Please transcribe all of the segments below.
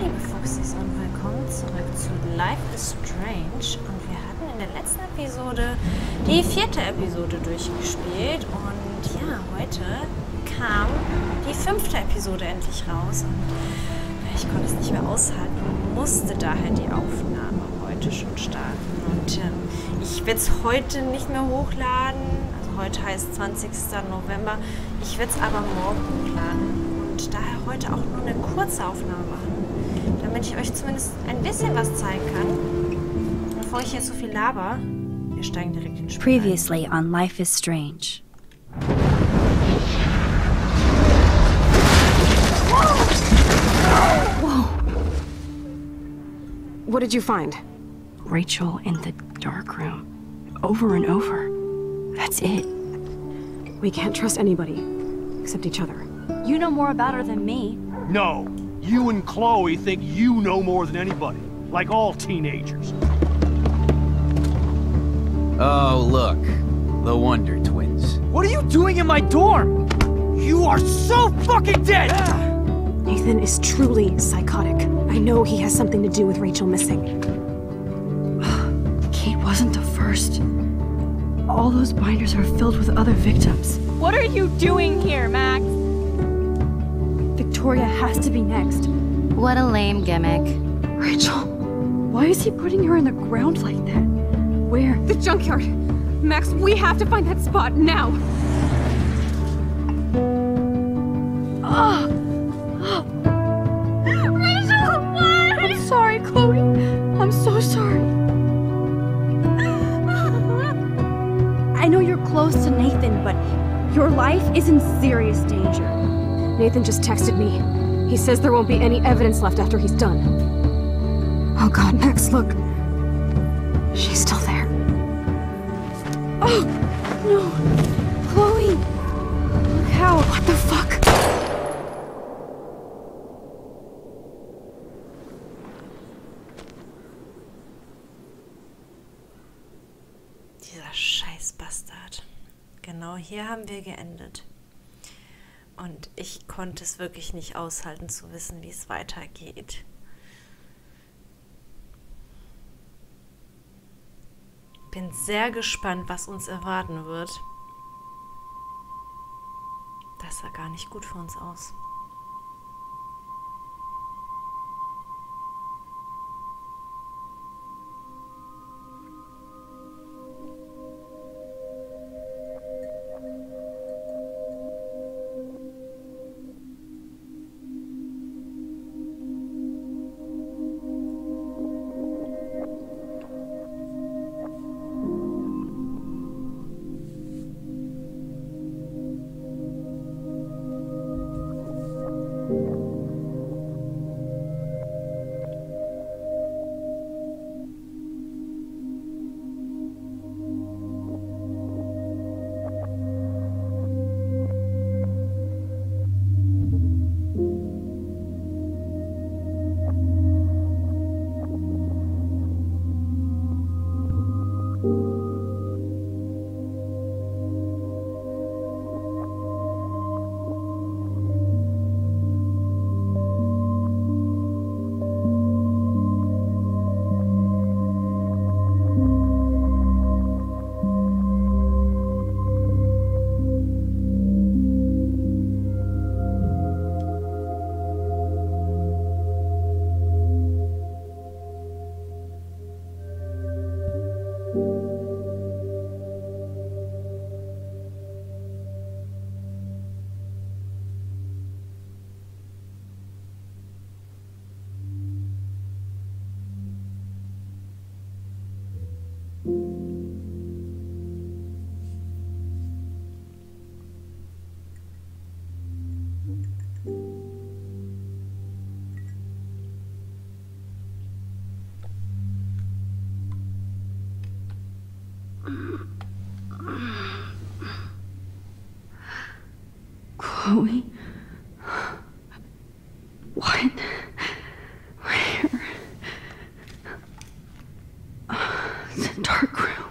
liebe Fuchsis, und willkommen zurück zu Life is Strange. Und wir hatten in der letzten Episode die 4. Episode durchgespielt. Und ja, heute kam die 5. Episode endlich raus. Und ich konnte es nicht mehr aushalten und musste daher die Aufnahme heute schon starten. Und ich werde es heute nicht mehr hochladen. Also heute heißt 20. November. Ich werde es aber morgen hochladen. Und daher heute auch nur eine kurze Aufnahme machen, damit ich euch zumindest ein bisschen was zeigen kann. Bevor ich jetzt so viel laber, wir steigen direkt in den Spiel Previously on Life is Strange. Whoa! What did you find? Rachel in the dark room. Over and over. That's it. We can't trust anybody, except each other. You know more about her than me. No. You and Chloe think you know more than anybody. Like all teenagers. Oh, look. The Wonder Twins. What are you doing in my dorm? You are so fucking dead! Nathan is truly psychotic. I know he has something to do with Rachel missing. Kate wasn't the first. All those binders are filled with other victims. What are you doing here, Max? Victoria has to be next. What a lame gimmick. Rachel, why is he putting her in the ground like that? Where? The junkyard! Max, we have to find that spot now! Rachel, what? I'm sorry, Chloe. I'm so sorry. I know you're close to Nathan, but your life is in serious danger. Nathan just texted me. He says there won't be any evidence left after he's done. Oh God, Max, look. She's still there. Oh, no. Chloe. Look how. What the fuck? Dieser Scheißbastard. Genau hier haben wir geendet. Und ich konnte es wirklich nicht aushalten zu wissen, wie es weitergeht. Bin sehr gespannt, was uns erwarten wird. Das sah gar nicht gut für uns aus. Chloe? What? Where? The dark room.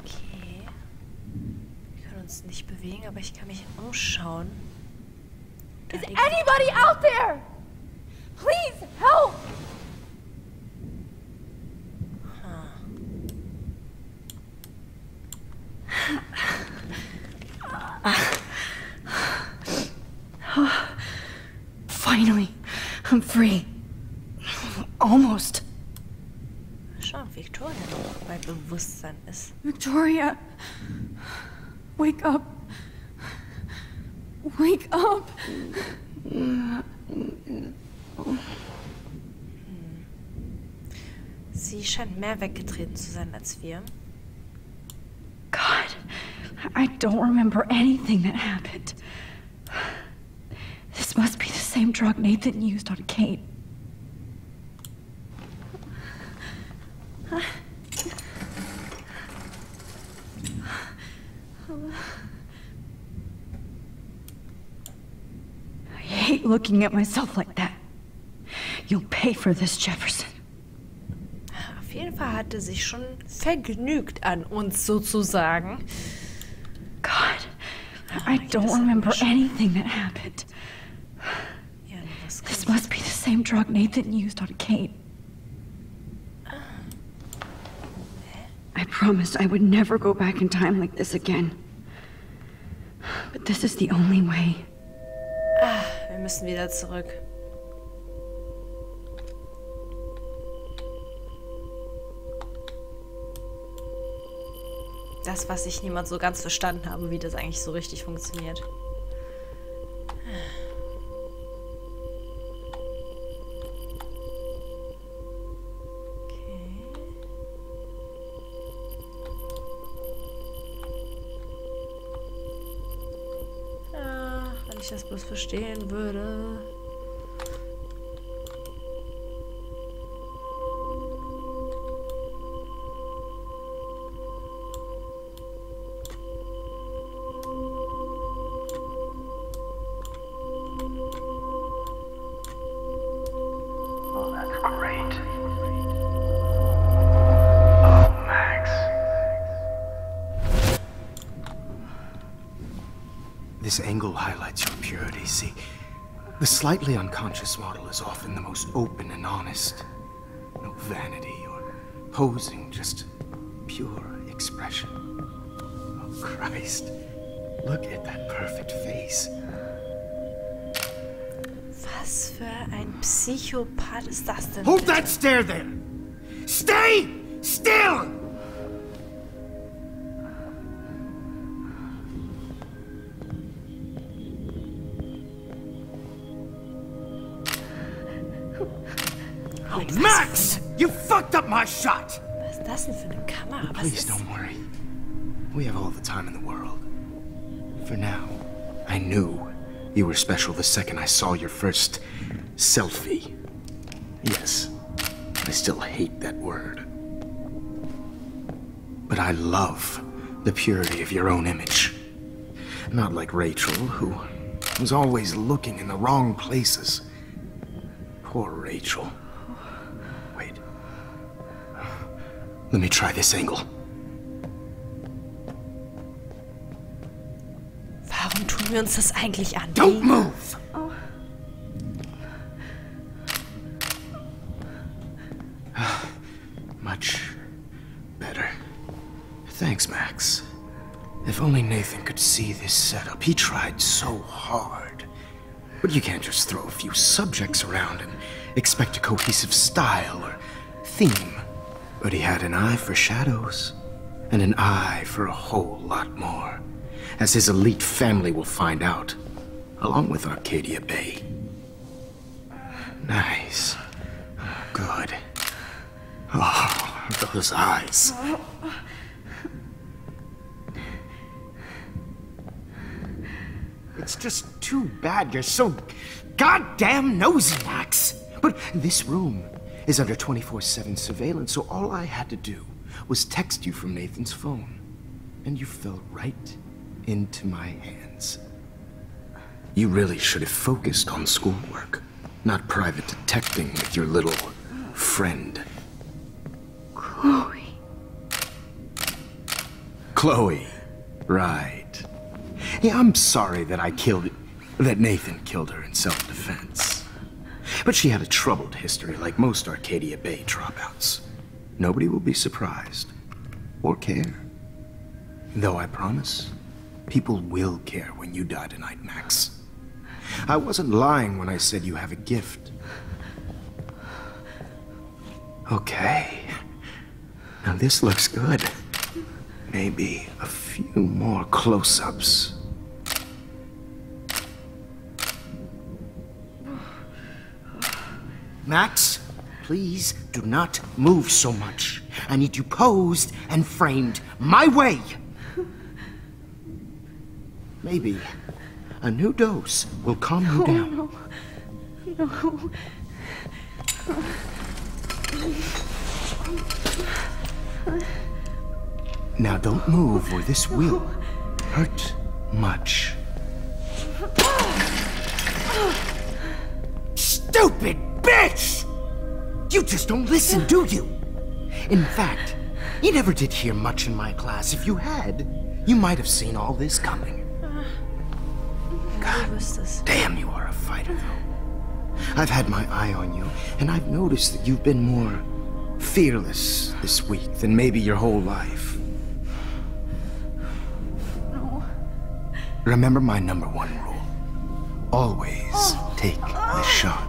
Okay. Wir können uns nicht bewegen, aber ich kann mich umschauen. Is anybody out there? Please help! Finally, I'm free. Almost. Schau, Victoria noch bei Bewusstsein ist. Victoria, wake up. Wake up. Sie scheint mehr weggetreten zu sein als wir. God, I don't remember anything that happened. This must be the same drug Nathan used on Kate. I hate looking at myself like that. You'll pay for this, Jefferson. Auf jeden Fall hatte sich schon vergnügt an uns sozusagen. God, I don't remember anything that happened. Ja, this must be the same drug Nathan used on Kate. I promised I would never go back in time like this again. But this is the only way. Wir müssen wieder zurück. Das, was ich niemals so ganz verstanden habe, wie das eigentlich so richtig funktioniert. Okay. Ja, wenn ich das bloß verstehen würde. This angle highlights your purity. See, the slightly unconscious model is often the most open and honest. No vanity or posing, just pure expression. Oh, Christ. Look at that perfect face. Was für ein Psychopath ist das denn? Hold that stare there! Stay still! Max! You fucked up my shot! Was ist das denn für eine Kamera? Was Please ist... don't worry. We have all the time in the world. For now, I knew you were special the second I saw your first selfie. Yes, I still hate that word. But I love the purity of your own image. Not like Rachel, who was always looking in the wrong places. Poor Rachel. Wait. Let me try this angle. Warum tun wir uns das eigentlich an? Don't move! Oh. Much better. Thanks, Max. If only Nathan could see this setup. He tried so hard. But you can't just throw a few subjects around and expect a cohesive style or theme. But he had an eye for shadows, and an eye for a whole lot more, as his elite family will find out, along with Arcadia Bay. Nice. Good. Oh, those eyes. It's just too bad you're so goddamn nosy, Max. But this room is under 24/7 surveillance, so all I had to do was text you from Nathan's phone. And you fell right into my hands. You really should have focused on schoolwork, not private detecting with your little friend. Chloe. Chloe. Right. Yeah, I'm sorry that I killed that Nathan killed her in self-defense. But she had a troubled history like most Arcadia Bay dropouts. Nobody will be surprised. Or care. Though I promise, people will care when you die tonight, Max. I wasn't lying when I said you have a gift. Okay. Now this looks good. Maybe a few more close-ups. Max, please do not move so much. I need you posed and framed my way. Maybe a new dose will calm you down. No. Now don't move or this will hurt much. Stupid bitch! You just don't listen, do you? In fact, you never did hear much in my class. If you had, you might have seen all this coming. God damn, you are a fighter, though. I've had my eye on you, and I've noticed that you've been more fearless this week than maybe your whole life. No. Remember my #1 rule. Always take the shot.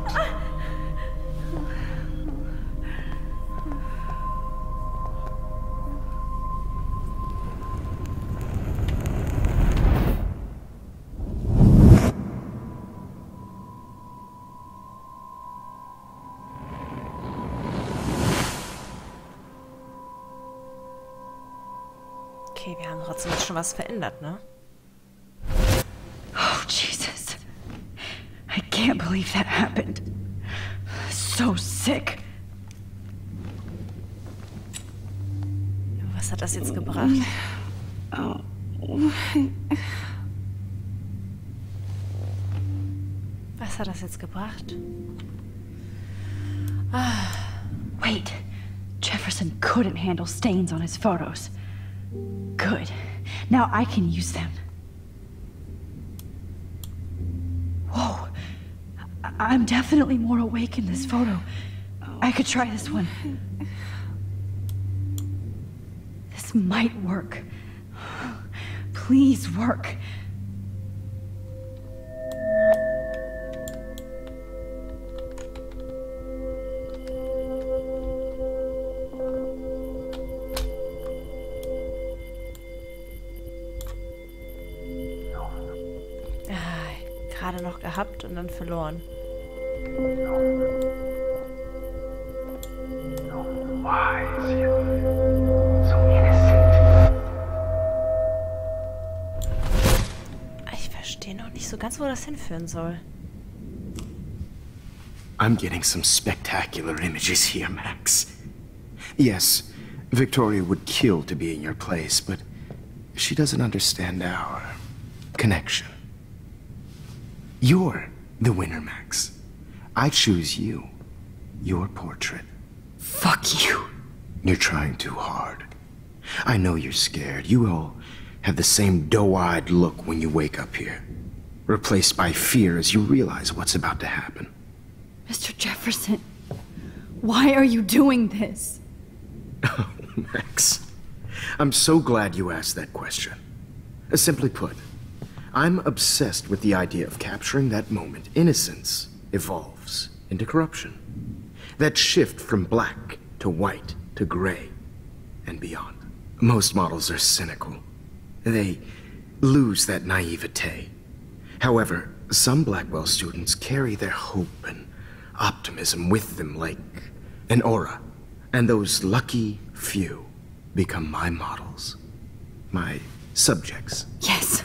Okay, wir haben trotzdem schon was verändert, ne? Oh, Jesus. I can't believe that happened. So sick. Was hat das jetzt gebracht? Was hat das jetzt gebracht? Wait. Jefferson couldn't handle stains on his photos. Good. Now I can use them. Whoa. I'm definitely more awake in this photo. I could try this one. This might work. Please work. Gerade noch gehabt und dann verloren. Why is he so innocent? Ich verstehe noch nicht so ganz, wo das hinführen soll. I'm getting some spectacular images here, Max. Yes, Victoria would kill to be in your place, but she doesn't understand our connection. You're the winner, Max. I choose you. Your portrait. Fuck you. You're trying too hard. I know you're scared. You all have the same doe-eyed look when you wake up here. Replaced by fear as you realize what's about to happen. Mr. Jefferson, why are you doing this? Oh, Max. I'm so glad you asked that question. Simply put, I'm obsessed with the idea of capturing that moment innocence evolves into corruption. That shift from black to white to gray and beyond. Most models are cynical. They lose that naivete. However, some Blackwell students carry their hope and optimism with them like an aura. And those lucky few become my models. My subjects. Yes.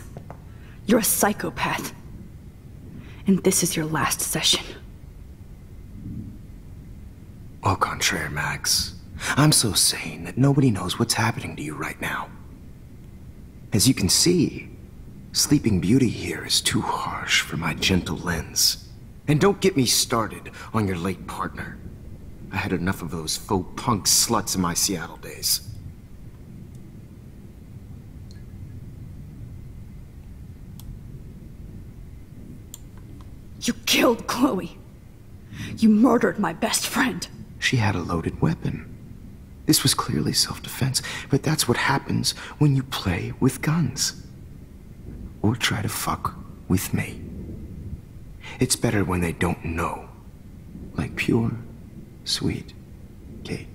You're a psychopath. And this is your last session. Au contraire, Max. I'm so sane that nobody knows what's happening to you right now. As you can see, Sleeping Beauty here is too harsh for my gentle lens. And don't get me started on your late partner. I had enough of those faux punk sluts in my Seattle days. You killed Chloe. You murdered my best friend. She had a loaded weapon. This was clearly self-defense, but that's what happens when you play with guns. Or try to fuck with me. It's better when they don't know. Like pure, sweet Kate.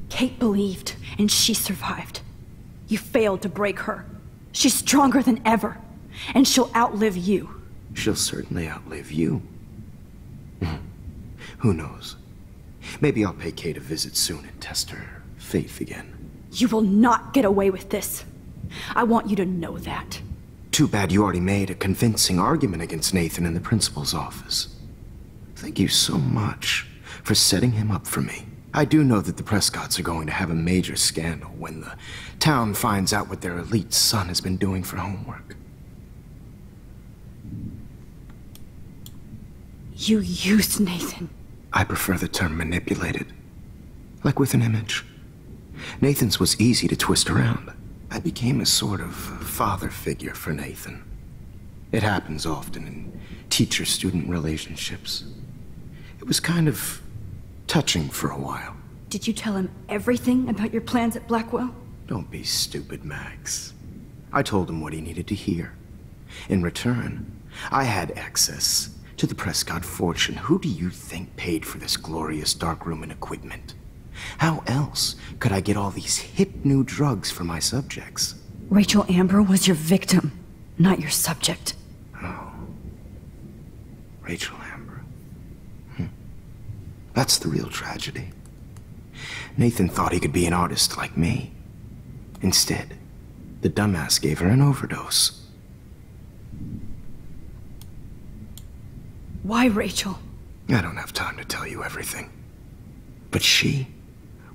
Kate believed, and she survived. You failed to break her. She's stronger than ever, and she'll outlive you. She'll certainly outlive you. Who knows? Maybe I'll pay Kate a visit soon and test her faith again. You will not get away with this. I want you to know that. Too bad you already made a convincing argument against Nathan in the principal's office. Thank you so much for setting him up for me. I do know that the Prescotts are going to have a major scandal when the town finds out what their elite son has been doing for homework. You used Nathan. I prefer the term manipulated. Like with an image. Nathan's was easy to twist around. I became a sort of father figure for Nathan. It happens often in teacher-student relationships. It was kind of touching for a while. Did you tell him everything about your plans at Blackwell? Don't be stupid, Max. I told him what he needed to hear. In return, I had access to the Prescott fortune. Who do you think paid for this glorious darkroom and equipment? How else could I get all these hip new drugs for my subjects? Rachel Amber was your victim, not your subject. Oh. Rachel Amber. That's the real tragedy. Nathan thought he could be an artist like me. Instead, the dumbass gave her an overdose. Why Rachel? I don't have time to tell you everything. But she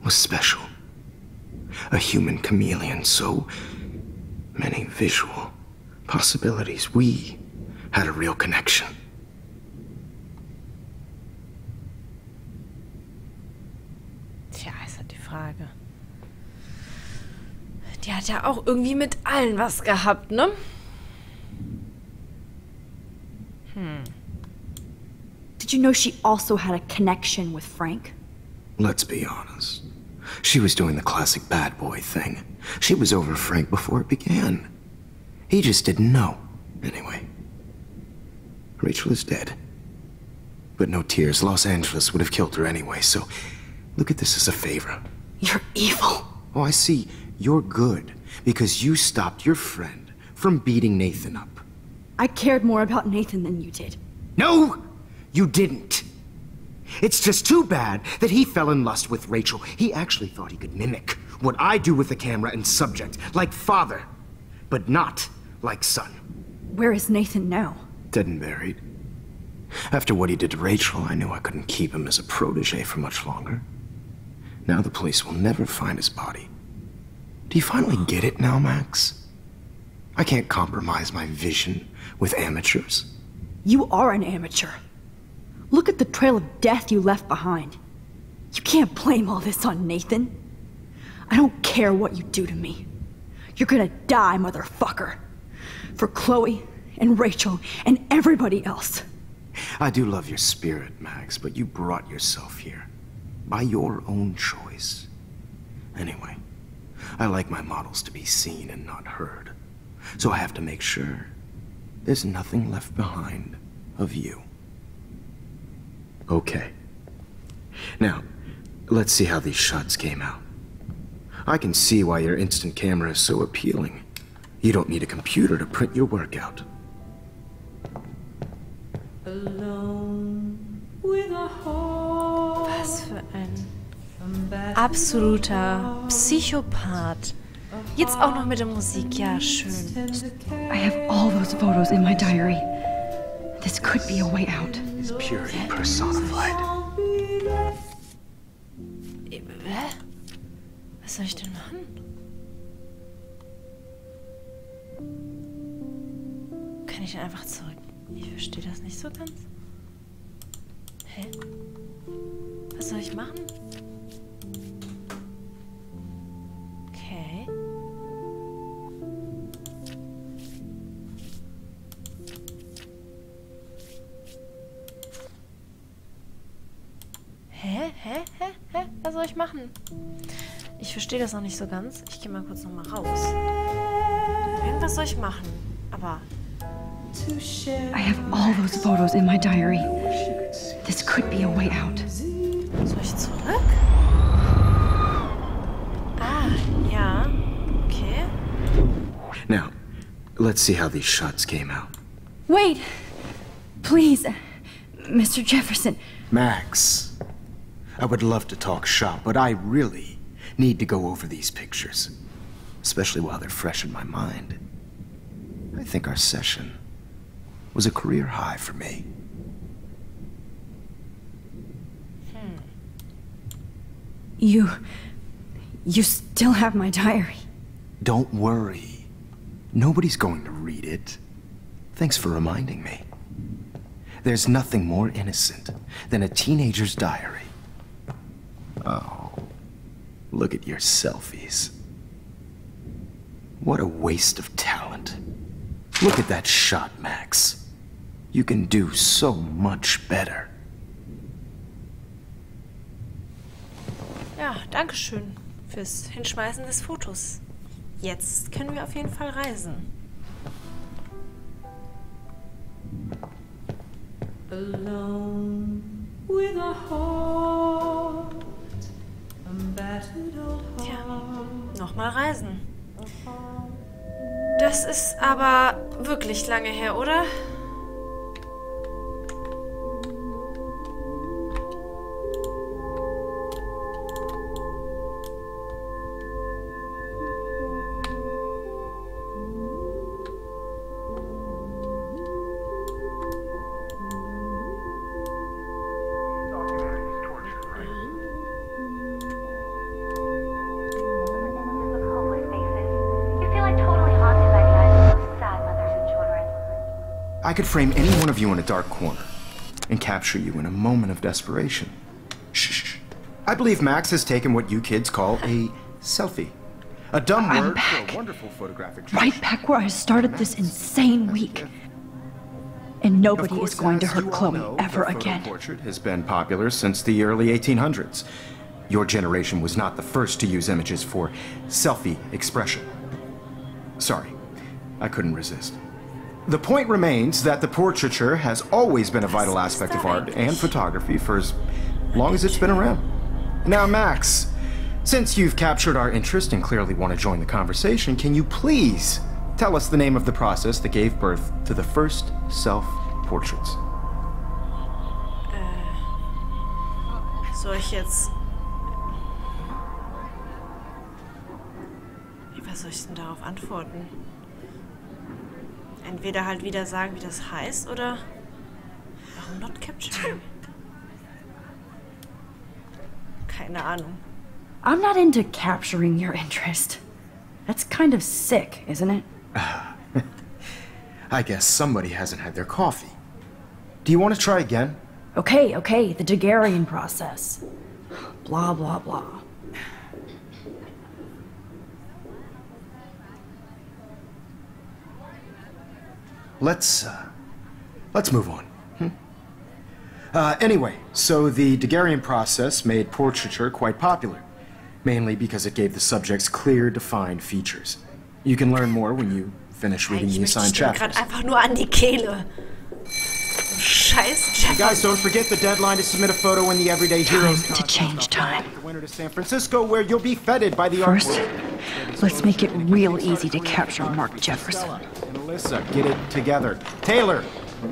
was special. A human chameleon, so many visual possibilities. We had a real connection. Tja, ist halt die Frage. Die hat ja auch irgendwie mit allen was gehabt, ne? Did you know she also had a connection with Frank? Let's be honest. She was doing the classic bad boy thing. She was over Frank before it began. He just didn't know. Anyway, Rachel is dead. But no tears. Los Angeles would have killed her anyway, so look at this as a favor. You're evil. Oh, I see. You're good because you stopped your friend from beating Nathan up. I cared more about Nathan than you did. No, you didn't. It's just too bad that he fell in lust with Rachel. He actually thought he could mimic what I do with the camera and subject, like father, but not like son. Where is Nathan now? Dead and buried. After what he did to Rachel, I knew I couldn't keep him as a protege for much longer. Now the police will never find his body. Do you finally get it now, Max? I can't compromise my vision with amateurs. You are an amateur. Look at the trail of death you left behind. You can't blame all this on Nathan. I don't care what you do to me. You're gonna die, motherfucker. For Chloe and Rachel and everybody else. I do love your spirit, Max, but you brought yourself here. By your own choice. Anyway, I like my models to be seen and not heard. So I have to make sure there's nothing left behind of you. Okay. Now, let's see how these shots came out. I can see why your instant camera is so appealing. You don't need a computer to print your work out. Was für ein absoluter Psychopath. Jetzt auch noch mit der Musik, ja, schön. I have all those photos in my diary. This could be a way out. It's purity personified. Hä? Was soll ich denn machen? Kann ich denn einfach zurück? Ich verstehe das nicht so ganz. Hä? Was soll ich machen? Okay. soll ich machen? Ich verstehe das noch nicht so ganz. Ich gehe mal kurz nochmal raus. Irgendwas soll ich machen. Aber... I have all those photos in my diary. This could be a way out. Soll ich zurück? Ah, ja. Okay. Now, let's see how these shots came out. Wait! Please, Mr. Jefferson. Max, I would love to talk shop, but I really need to go over these pictures. Especially while they're fresh in my mind. I think our session was a career high for me. You still have my diary. Don't worry. Nobody's going to read it. Thanks for reminding me. There's nothing more innocent than a teenager's diary. Oh, look at your selfies. What a waste of talent. Look at that shot, Max. You can do so much better. Ja, danke schön fürs Hinschmeißen des Fotos. Jetzt können wir auf jeden Fall reisen. Alone with a heart, a battered old heart. Ja, nochmal reisen. Das ist aber wirklich lange her, oder? I could frame any one of you in a dark corner and capture you in a moment of desperation. Shh. I believe Max has taken what you kids call a selfie. A dumb word for a wonderful photographic gesture. Right back where I started this insane week. And nobody is going to hurt Chloe ever again. The portrait has been popular since the early 1800s. Your generation was not the first to use images for selfie expression. Sorry, I couldn't resist. The point remains that the portraiture has always been a vital aspect of art and photography for as long as it's been around. Now, Max, since you've captured our interest and clearly want to join the conversation, can you please tell us the name of the process that gave birth to the first self-portraits? Soll ich jetzt... Was soll ich denn darauf antworten? Entweder halt wieder sagen, wie das heißt, oder... Warum not capturing? Keine Ahnung. I'm not into capturing your interest. That's kind of sick, isn't it? I guess somebody hasn't had their coffee. Do you want to try again? Okay, the Daguerrean process. Blah, blah, blah. Let's move on. Anyway, so the Daguerrean process made portraiture quite popular, mainly because it gave the subjects clear, defined features. You can learn more when you finish reading the assigned chapters. Gerade einfach nur an die Kehle. Scheiß Jefferson. You guys don't forget the deadline to submit a photo in the Everyday Heroes Time to change time. The winter to San Francisco, where you'll be feted by the First, let's make it real easy to capture Mark Jefferson. And Alyssa, get it together. Taylor,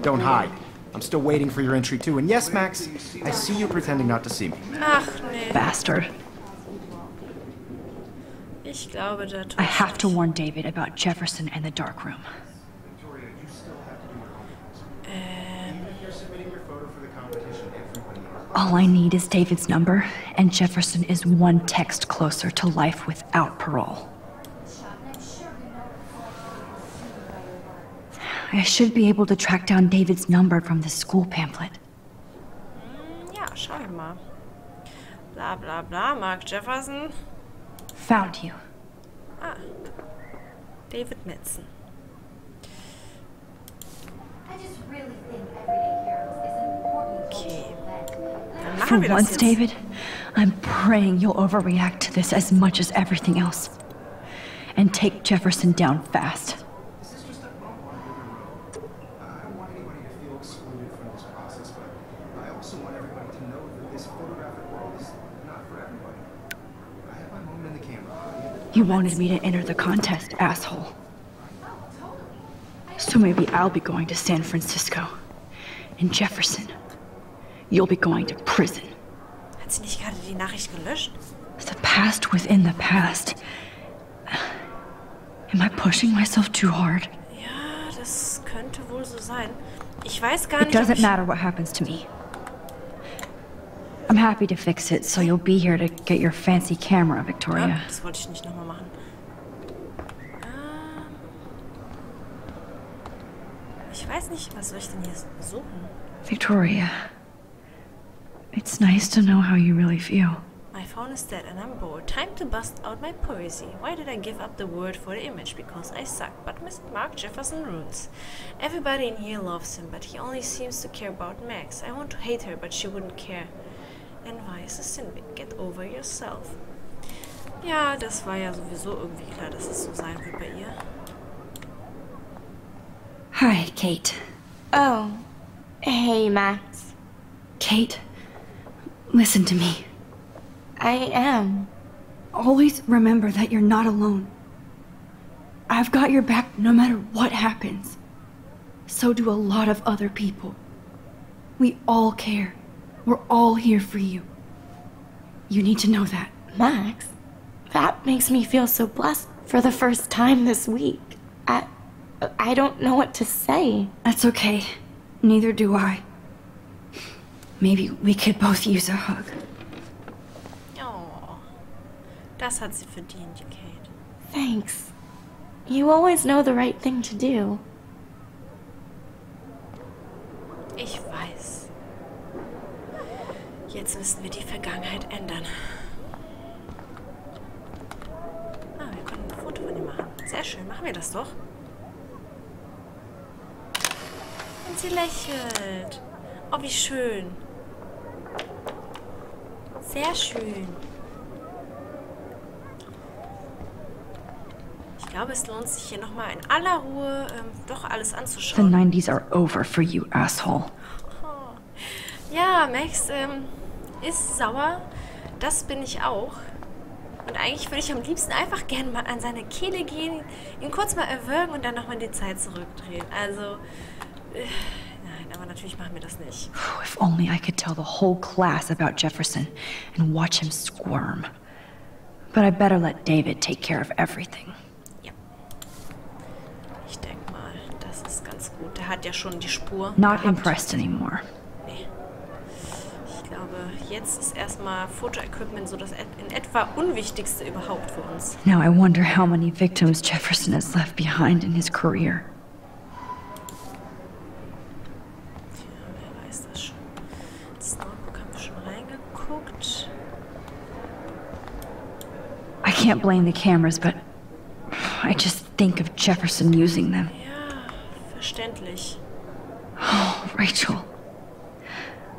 don't hide. I'm still waiting for your entry too. And yes, Max, I see you pretending not to see me. Ach, nee. Bastard. Ich glaube, da tut I have to warn David about Jefferson and the dark room. All I need is David's number, and Jefferson is one text closer to life without parole. I should be able to track down David's number from the school pamphlet. Ja, schau ich mal. Bla bla bla, Mark Jefferson. Found you. Ah, David Metzen. For once, David, I'm praying you'll overreact to this as much as everything else. And take Jefferson down fast. This is just a bump on the road. I don't want anybody to feel excluded from this process, but I also want everybody to know that this photographic world is not for everybody. I have my moment in the camera. You wanted me to enter the contest, asshole. So maybe I'll be going to San Francisco. And Jefferson, you'll be going to prison. Hat sie nicht gerade die Nachricht gelöscht? The past within the past. Am I pushing myself too hard? Ja, das könnte wohl so sein. Ich weiß gar It nicht, ob doesn't ich... matter what happens to me. I'm happy to fix it, so you'll be here to get your fancy camera, Victoria. Ja, das wollte ich nicht nochmal machen. Ich weiß nicht, was soll ich denn hier suchen? Victoria, it's nice to know how you really feel. My phone is dead and I'm bored. Time to bust out my poesy. Why did I give up the word for the image? Because I suck. But Mr. Mark Jefferson rules. Everybody in here loves him, but he only seems to care about Max. I want to hate her, but she wouldn't care. And why is a sin? Get over yourself. Ja, das war ja sowieso irgendwie klar, dass es so sein wird bei ihr. Hi, Kate. Oh. Hey, Max. Kate, listen to me. I am. Always remember that you're not alone. I've got your back no matter what happens. So do a lot of other people. We all care. We're all here for you. You need to know that. Max, that makes me feel so blessed for the first time this week. I don't know what to say. That's okay. Neither do I. Maybe we could both use a hug. Oh, das hat sie verdient, Kate. Thanks. You always know the right thing to do. Ich weiß. Jetzt müssen wir die Vergangenheit ändern. Ah, wir können ein Foto von ihr machen. Sehr schön, machen wir das doch. Und sie lächelt. Oh, wie schön. Sehr schön. Ich glaube, es lohnt sich hier nochmal in aller Ruhe doch alles The anzuschauen. 90s are over for you, asshole. Oh. Ja, Max ist sauer. Das bin ich auch. Und eigentlich würde ich am liebsten einfach gerne mal an seine Kehle gehen, ihn kurz mal erwürgen und dann nochmal die Zeit zurückdrehen. Also, nein, aber natürlich machen wir das nicht. If only I could tell the whole class about Jefferson and watch him squirm. But I better let David take care of everything. Ja. Ich denke mal, das ist ganz gut. Der hat ja schon die Spur Not gehabt. impressed anymore. Nee. Ich glaube, jetzt ist erstmal Foto-Equipment so das in etwa Unwichtigste überhaupt für uns. Now I wonder how many victims Jefferson has left behind in his career. Wer weiß das schon. Das Notebook haben wir schon reingeguckt. I can't blame the cameras, but I just think of Jefferson using them. Ja, verständlich. Oh, Rachel.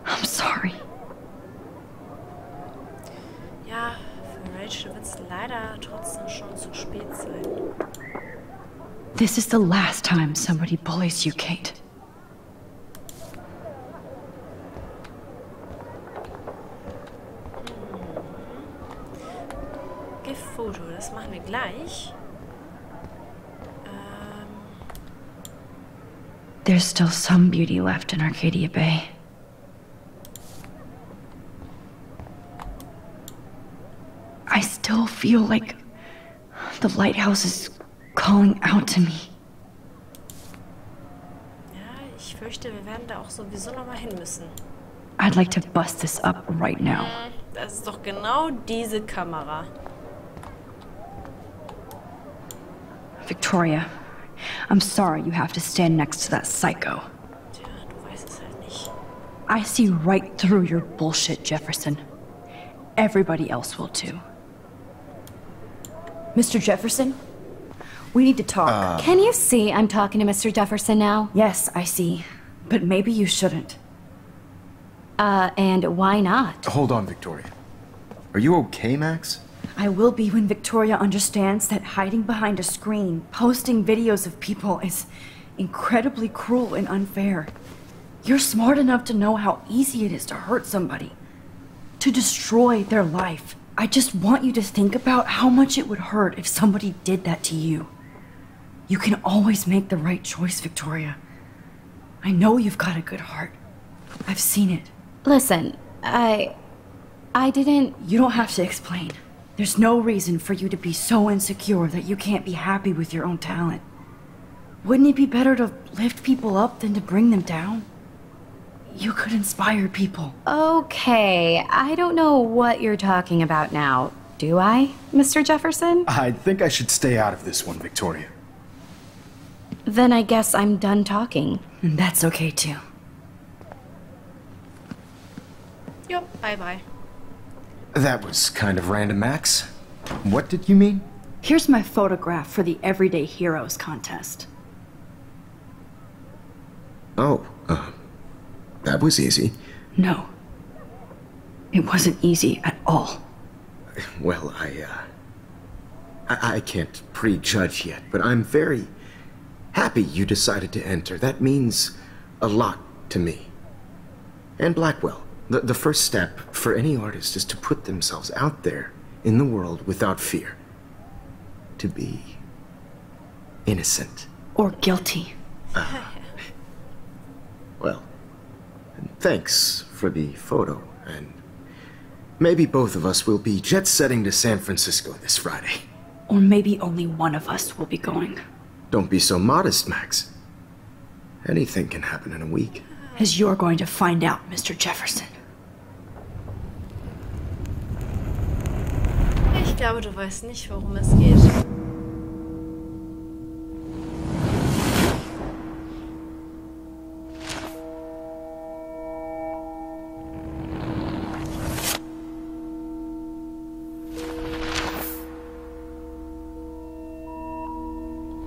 I'm sorry. Ja, für Rachel wird es leider trotzdem schon zu spät sein. This is the last time somebody bullies you, Kate. Foto, das machen wir gleich. There's still some beauty left in Arcadia Bay. I still feel like the lighthouse is calling out to me. Ja, ich fürchte, wir werden da auch sowieso noch mal hin müssen. I'd like to bust this up right now. Das ist doch genau diese Kamera. Victoria, I'm sorry you have to stand next to that psycho. Tja, du weißt es halt nicht. I see right through your bullshit, Jefferson. Everybody else will too. Mr. Jefferson? We need to talk. Can you see I'm talking to Mr. Jefferson now? Yes, I see. But maybe you shouldn't. And why not? Hold on, Victoria. Are you okay, Max? I will be when Victoria understands that hiding behind a screen, posting videos of people is incredibly cruel and unfair. You're smart enough to know how easy it is to hurt somebody, to destroy their life. I just want you to think about how much it would hurt if somebody did that to you. You can always make the right choice, Victoria. I know you've got a good heart. I've seen it. Listen, I didn't... You don't have to explain. There's no reason for you to be so insecure that you can't be happy with your own talent. Wouldn't it be better to lift people up than to bring them down? You could inspire people. Okay, I don't know what you're talking about now. Do I, Mr. Jefferson? I think I should stay out of this one, Victoria. Then I guess I'm done talking. And that's okay too. Jo, bye bye. That was kind of random, Max. What did you mean? Here's my photograph for the Everyday Heroes contest. Oh, that was easy. No. It wasn't easy at all. Well, I can't prejudge yet, but I'm very happy you decided to enter. That means a lot to me. And Blackwell. The first step for any artist is to put themselves out there in the world without fear. To be innocent. Or guilty. Well, thanks for the photo, and maybe both of us will be jet-setting to San Francisco this Friday. Or maybe only one of us will be going. Don't be so modest, Max. Anything can happen in a week. As you're going to find out, Mr. Jefferson. Ich glaube, du weißt nicht, worum es geht.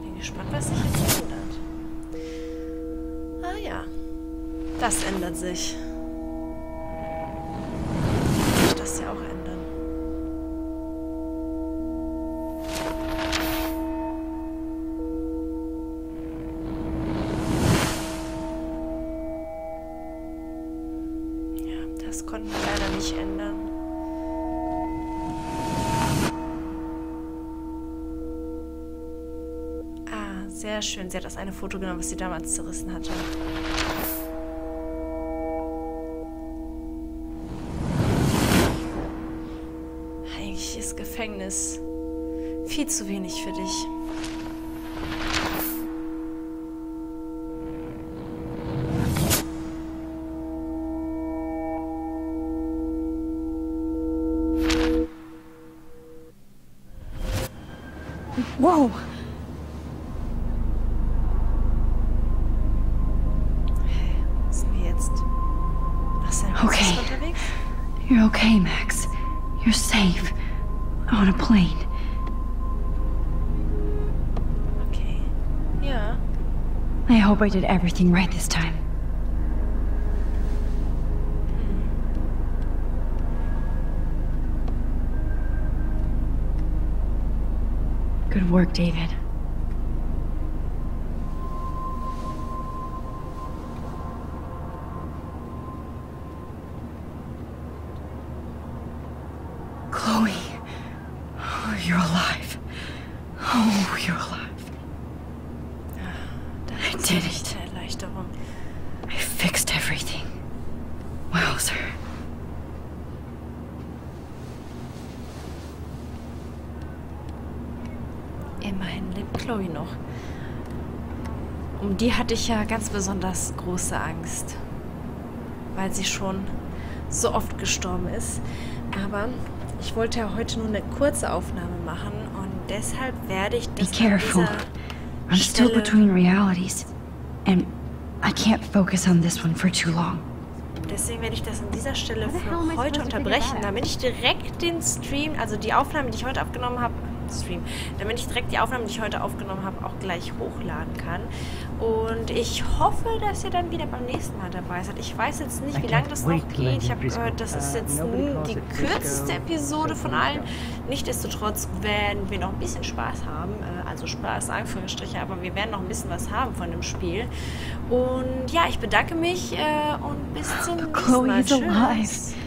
Bin gespannt, was sich jetzt ändert. Ah ja, das ändert sich. Soll ich das ja auch ändern? Das konnten wir leider nicht ändern. Ah, sehr schön. Sie hat das eine Foto genommen, was sie damals zerrissen hatte. Eigentlich ist Gefängnis viel zu wenig für dich. Whoa! Sind wir jetzt nach San Francisco unterwegs? You're okay, Max. You're safe. On a plane. Okay. Ja. I hope I did everything right this time. Good work, David. Chloe. Oh, you're alive. Oh, you're alive. I did it. Erleichterung. I fixed everything. Wowzer. Immerhin lebt Chloe noch. Um die hatte ich ja ganz besonders große Angst. Weil sie schon so oft gestorben ist. Aber ich wollte ja heute nur eine kurze Aufnahme machen und deshalb werde ich das Be careful. I'm still between realities. And I can't focus on this one for too long. Deswegen werde ich das an dieser Stelle für heute unterbrechen, damit ich direkt den Stream, also die Aufnahme, die ich heute aufgenommen habe, Stream, damit ich direkt die Aufnahmen, die ich heute aufgenommen habe, auch gleich hochladen kann. Und ich hoffe, dass ihr dann wieder beim nächsten Mal dabei seid. Ich weiß jetzt nicht, wie lange das noch geht. Ich habe gehört, das ist jetzt die kürzeste Episode von allen. Nichtsdestotrotz werden wir noch ein bisschen Spaß haben. Also Spaß, Anführungsstriche, aber wir werden noch ein bisschen was haben von dem Spiel. Und ja, ich bedanke mich und bis zum nächsten Mal. Chloe is alive.